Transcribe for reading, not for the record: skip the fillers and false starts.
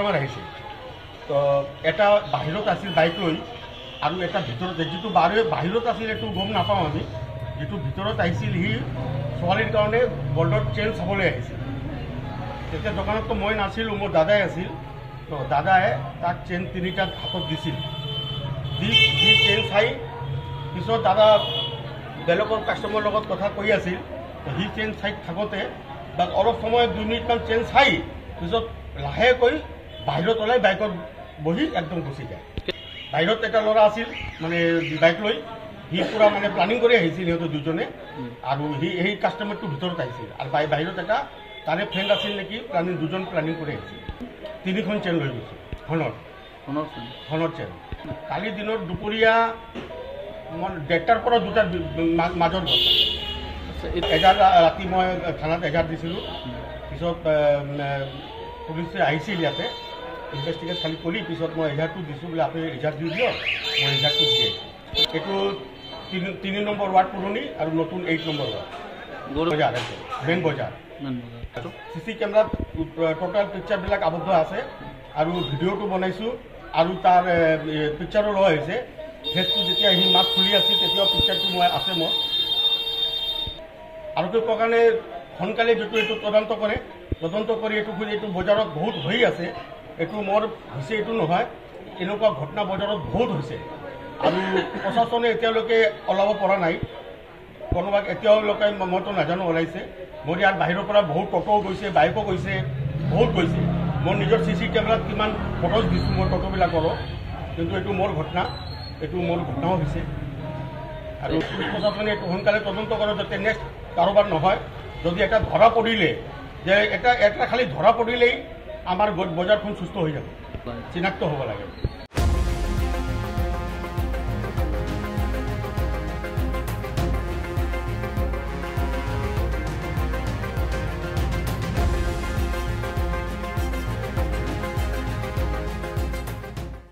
Customer আহিছিল। তো এটা বাহিৰত আছিল বাইক লৈ আৰু এটা ভিতৰত, যিটো বাহিৰত আছিল এইটো গম নাপাওঁ আমি, যিটো ভিতৰত আহিছিল সি ছোৱালীৰ কাৰণে গল্ডৰ চেইন চাবলৈ আহিছিল। তেতিয়া দোকানততো মই নাছিলোঁ, মোৰ দাদাই আছিল। তো দাদাই তাক চেইন 3টা হাতত দিছিল। দি চেইন চাই পিছত দাদা বেলেগৰ কাষ্টমাৰৰ লগত কথা কৈ আছিল। সি চেইন চাই থাকোঁতে তাত অলপ সময় 2 মিনিটমান চেইন চাই পিছত লাহেকৈ বাহিৰত ওলাই বাইকত বহি একদম গুচি যায়। বাহিৰত এটা ল'ৰা আছিল মানে বাইক লৈ, সি পূৰা মানে প্লানিং কৰি আহিছিল সিহঁতৰ দুজনে, আৰু সেই কাষ্টমাৰটোৰ ভিতৰত আহিছিল আৰু বাহিৰত এটা তাৰে ফ্ৰেণ্ড আছিল নেকি, দুজন প্লানিং কৰি আহিছিল। 3খন চেইন লৈ গৈছিল সোণৰ চেইন। কালি দিনত দুপৰীয়া 1:30টাৰ পৰা 2টাৰ মাজৰ কথা। এজাহাৰ ৰাতি মই থানাত এজাহাৰ দিছিলোঁ। পিছত পুলিচে আহিছিল ইয়াতে, ইনভেষ্টিগেট খালি কৰি পিছত মই এজাহাৰটো দিছোঁ বোলে আপুনি এজাহাৰ দি দিয়ক, মই এজাহাৰটো দি আহিছোঁ। এইটো 3 নম্বৰ ৱাৰ্ড পুৰণি আৰু নতুন 8 নম্বৰ ৱাৰ্ড বজাৰ, মেইন বজাৰ। CC কেমেৰাত টোটেল পিকচাৰবিলাক আবদ্ধ আছে আৰু ভিডিঅ'টো বনাইছোঁ আৰু তাৰ পিকচাৰো লোৱা হৈছে। ফেচটো যেতিয়া সি মাছ খুলি আছিল তেতিয়াও পিকচাৰটো মই আছে মোৰ। আৰক্ষী প্ৰকাৰে সোনকালে যিটো এইটো তদন্ত কৰি এইটো বজাৰত বহুত হৈ আছে, এইটো মোৰ হৈছে এইটো নহয়, এনেকুৱা ঘটনা বজাৰত বহুত হৈছে আৰু প্ৰশাসনে এতিয়ালৈকে ওলাব পৰা নাই। কোনোবাক এতিয়ালৈকে মইতো নাজানো ওলাইছে। মোৰ ইয়াৰ বাহিৰৰ পৰা বহুত ট'টো গৈছে, বাইকো গৈছে, বহুত গৈছে। মোৰ নিজৰ CC কেমেৰাত কিমান ফটোজ দিছোঁ মই ট'টোবিলাকৰো, কিন্তু এইটো মোৰ ঘটনাও হৈছে। আৰু প্ৰশাসনে এইটো সোনকালে তদন্ত কৰে যাতে নেক্সট কাৰোবাৰ নহয়। যদি এটা ধৰা পৰিলে যে এটা খালি ধৰা পৰিলেই আমাৰ বজাৰখন সুস্থ হৈ যাব, চিনাক্ত হ'ব লাগে।